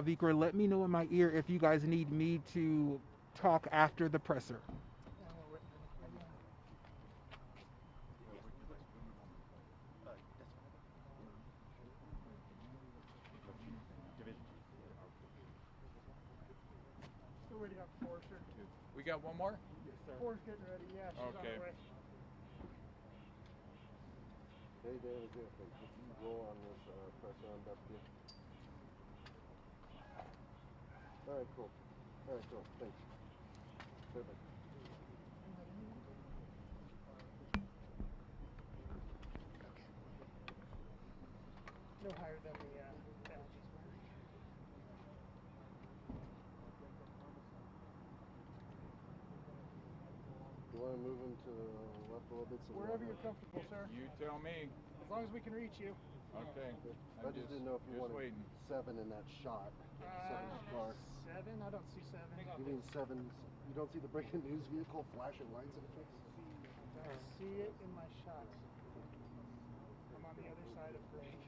Vicor, let me know in my ear if you guys need me to talk after the presser. We already have four, sir. We got one more? Yes, sir. Four's getting ready, yeah. She's on Okay. the way. Hey, David, if you roll on this presser on deputy. All right, cool. Thanks. Perfect. No higher than the boundaries were. You want to move him to the left a little bit? So Wherever you're comfortable, sir. You tell me. As long as we can reach you. Okay. I just didn't know if you wanted waiting. 7 in that shot. 7's dark. 7? I don't see 7. You mean 7's? You don't see the breaking news vehicle flashing lights in the face? I see it in my shots. I'm on the other side of green.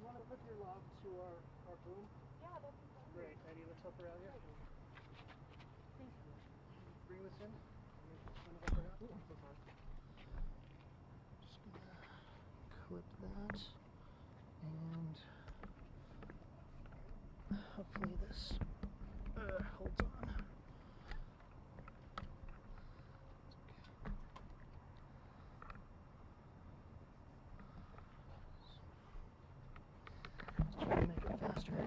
You want to put your lob to our boom? Yeah, that'd be fun. Great, Eddie, let's help her out here. Bring this in. Just gonna clip that, and hopefully this holds on. Just try to make it faster.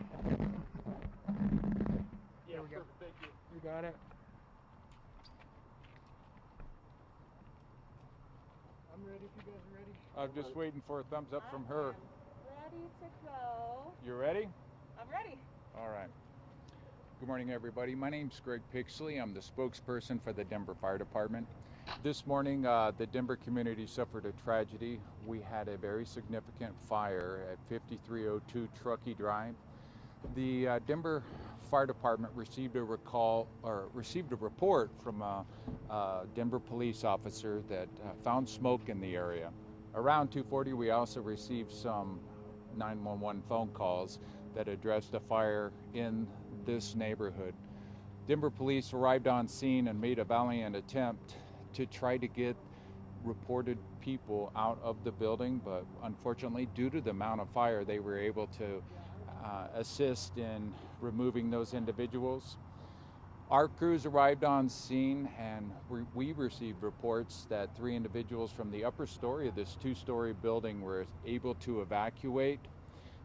There we go. Thank you. You got it. I'm ready if you guys are ready. I'm just waiting for a thumbs up from her. Ready to go. You ready? I'm ready. All right. Good morning, everybody. My name's Greg Pixley. I'm the spokesperson for the Denver Fire Department. This morning, the Denver community suffered a tragedy. We had a very significant fire at 5302 Truckee Drive. The Denver Fire Department received a report from a Denver police officer that found smoke in the area. Around 2:40, we also received some 911 phone calls that addressed a fire in this neighborhood. Denver police arrived on scene and made a valiant attempt to try to get reported people out of the building, but unfortunately, due to the amount of fire, they were able to assist in removing those individuals. Our crews arrived on scene, and we received reports that 3 individuals from the upper story of this 2-story building were able to evacuate.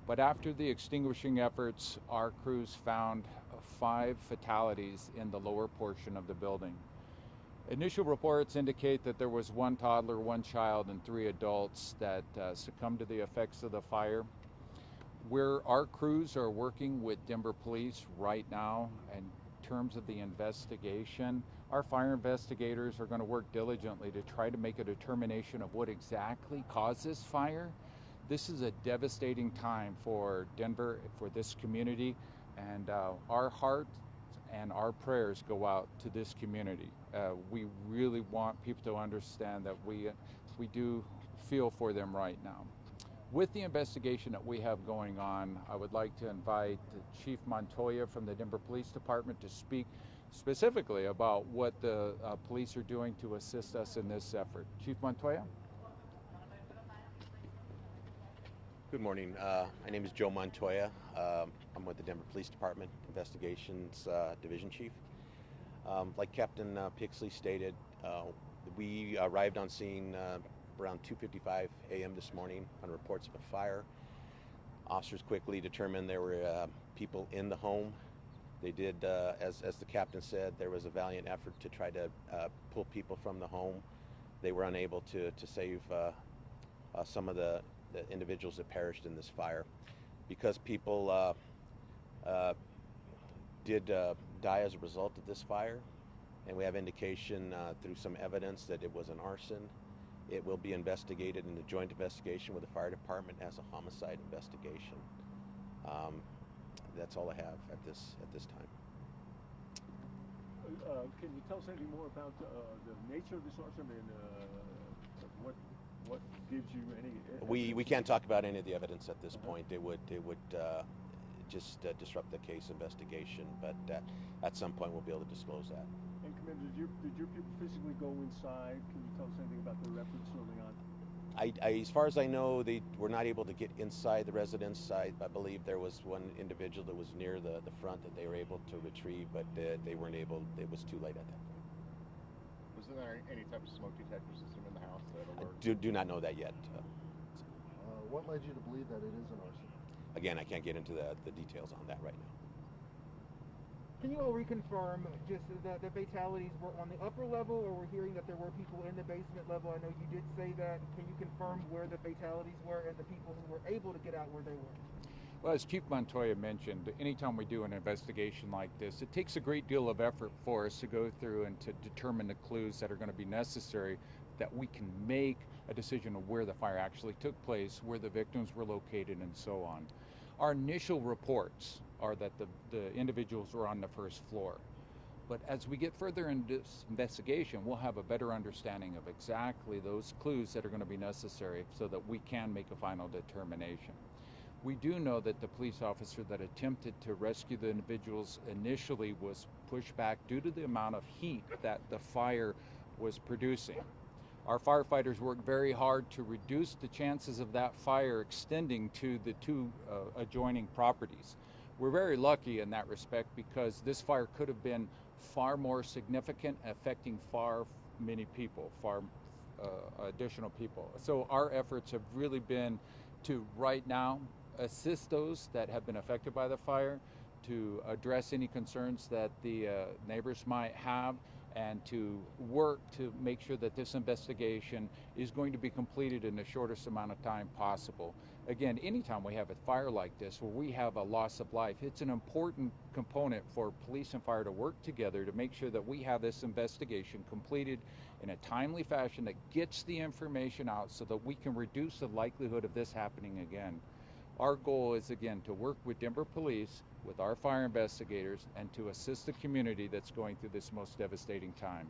But after the extinguishing efforts, our crews found 5 fatalities in the lower portion of the building. Initial reports indicate that there was 1 toddler, 1 child, and 3 adults that succumbed to the effects of the fire. Our crews are working with Denver Police right now in terms of the investigation. Our fire investigators are going to work diligently to try to make a determination of what exactly caused this fire. This is a devastating time for Denver, for this community, and our hearts and our prayers go out to this community. We really want people to understand that we do feel for them right now. With the investigation that we have going on, I would like to invite Chief Montoya from the Denver Police Department to speak specifically about what the police are doing to assist us in this effort. Chief Montoya? Good morning. My name is Joe Montoya. I'm with the Denver Police Department Investigations Division Chief. Like Captain Pixley stated, we arrived on scene around 2:55 a.m. this morning on reports of a fire. Officers quickly determined there were people in the home. They did, as the captain said, there was a valiant effort to try to pull people from the home. They were unable to save some of the individuals that perished in this fire. Because people did die as a result of this fire, and we have indication through some evidence that it was an arson. It will be investigated in a joint investigation with the fire department as a homicide investigation. That's all I have at this time. Can you tell us anything more about the nature of this arson and what gives you any? We can't talk about any of the evidence at this point. It would just disrupt the case investigation, but at some point we'll be able to disclose that. And Commander, did your people physically go inside? Can you tell us anything about their efforts early on? As far as I know, they were not able to get inside the residence. I believe there was one individual that was near the front that they were able to retrieve, but they weren't able. It was too late at that point. Was there any type of smoke detector system in the house that alerted? Do not know that yet. What led you to believe that it is an arson? Again, I can't get into the details on that right now. Can you all reconfirm just that the fatalities were on the upper level, or we're hearing that there were people in the basement level? I know you did say that. Can you confirm where the fatalities were and the people who were able to get out where they were? Well, as Chief Montoya mentioned, anytime we do an investigation like this, it takes a great deal of effort for us to go through and to determine the clues that are going to be necessary that we can make a decision of where the fire actually took place, where the victims were located, and so on. Our initial reports are that the individuals were on the first floor. But as we get further into this investigation, we'll have a better understanding of exactly those clues that are going to be necessary so that we can make a final determination. We do know that the police officer that attempted to rescue the individuals initially was pushed back due to the amount of heat that the fire was producing. Our firefighters worked very hard to reduce the chances of that fire extending to the two adjoining properties. We're very lucky in that respect because this fire could have been far more significant, affecting far many people, additional people. So our efforts have really been to right now assist those that have been affected by the fire, to address any concerns that the neighbors might have, and to work to make sure that this investigation is going to be completed in the shortest amount of time possible. Again, anytime we have a fire like this where we have a loss of life, it's an important component for police and fire to work together to make sure that we have this investigation completed in a timely fashion that gets the information out so that we can reduce the likelihood of this happening again. Our goal is, again, to work with Denver Police, with our fire investigators, and to assist the community that's going through this most devastating time.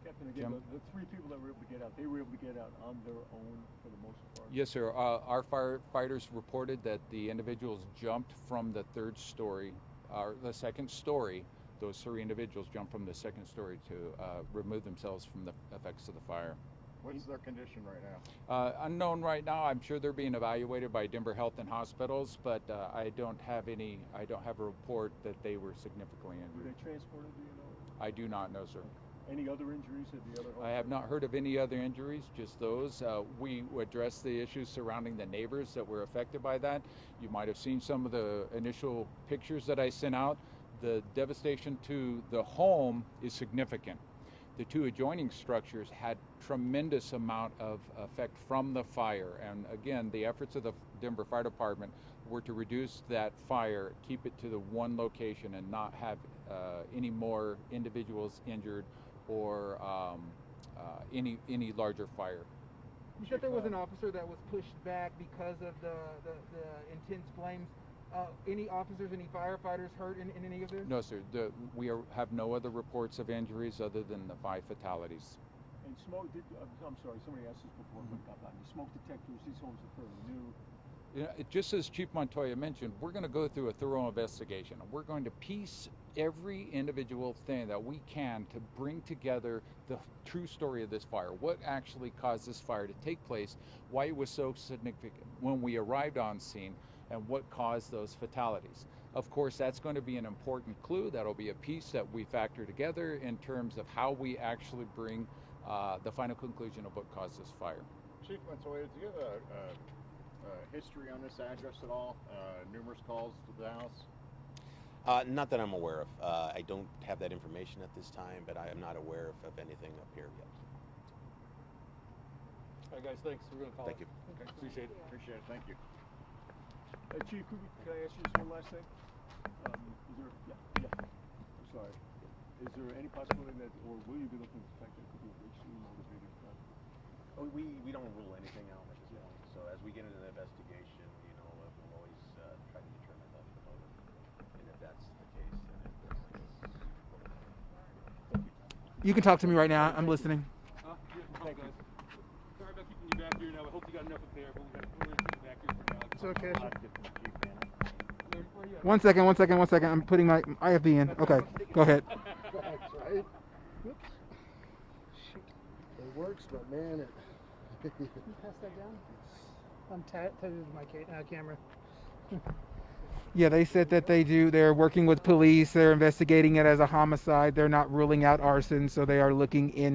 Captain, again, the three people that were able to get out, they were able to get out on their own for the most part? Yes, sir. Our firefighters reported that the individuals jumped from the third story, or the second story. Those three individuals jumped from the second story to remove themselves from the effects of the fire. What's their condition right now? Unknown right now. I'm sure they're being evaluated by Denver Health and Hospitals, but I don't have a report that they were significantly injured. Were they transported, do you know? I do not know, sir. Any other injuries at the other hospital? I have not heard of any other injuries, just those. We addressed the issues surrounding the neighbors that were affected by that. You might have seen some of the initial pictures that I sent out. The devastation to the home is significant. The two adjoining structures had tremendous amount of effect from the fire, and again, the efforts of the Denver Fire Department were to reduce that fire, keep it to the one location, and not have any more individuals injured or any larger fire. You said there was an officer that was pushed back because of the intense flames. Any officers, any firefighters hurt in any of this? No, sir. We have no other reports of injuries other than the 5 fatalities. And smoke, I'm sorry, somebody asked this before, but got back. The smoke detectors, these homes are fairly new. You know, just as Chief Montoya mentioned, we're going to go through a thorough investigation. We're going to piece every individual thing that we can to bring together the true story of this fire. What actually caused this fire to take place, why it was so significant when we arrived on scene, and what caused those fatalities. Of course, that's going to be an important clue. That'll be a piece that we factor together in terms of how we actually bring the final conclusion of what caused this fire. Chief Montoya, do you have a history on this address at all? Numerous calls to the house? Not that I'm aware of. I don't have that information at this time, but I am not aware of anything up here yet. All right, guys, thanks. We're going to call Thank it. you. Okay, appreciate it. Appreciate it. Thank you. Chief, can I ask you just one last thing? Yeah. I'm sorry. Is there any possibility that, or will you be looking at the fact that it could be a racially motivated crime? Oh, we don't rule anything out at this point. So as we get into the investigation, we'll always try to determine the motive. And if that's the case, then it's You can talk to me right now. I'm listening. Thank you. Sorry about keeping you back here now. I hope you got enough up there, but we're going to keep you back here for now. It's okay. One second. I'm putting my IFB in. Okay, go ahead. That's right. Whoops. Shoot. It works, but man, it. Can you pass that down? I'm tethered to my camera. Yeah, they said that they're working with police. They're investigating it as a homicide. They're not ruling out arson, so they are looking in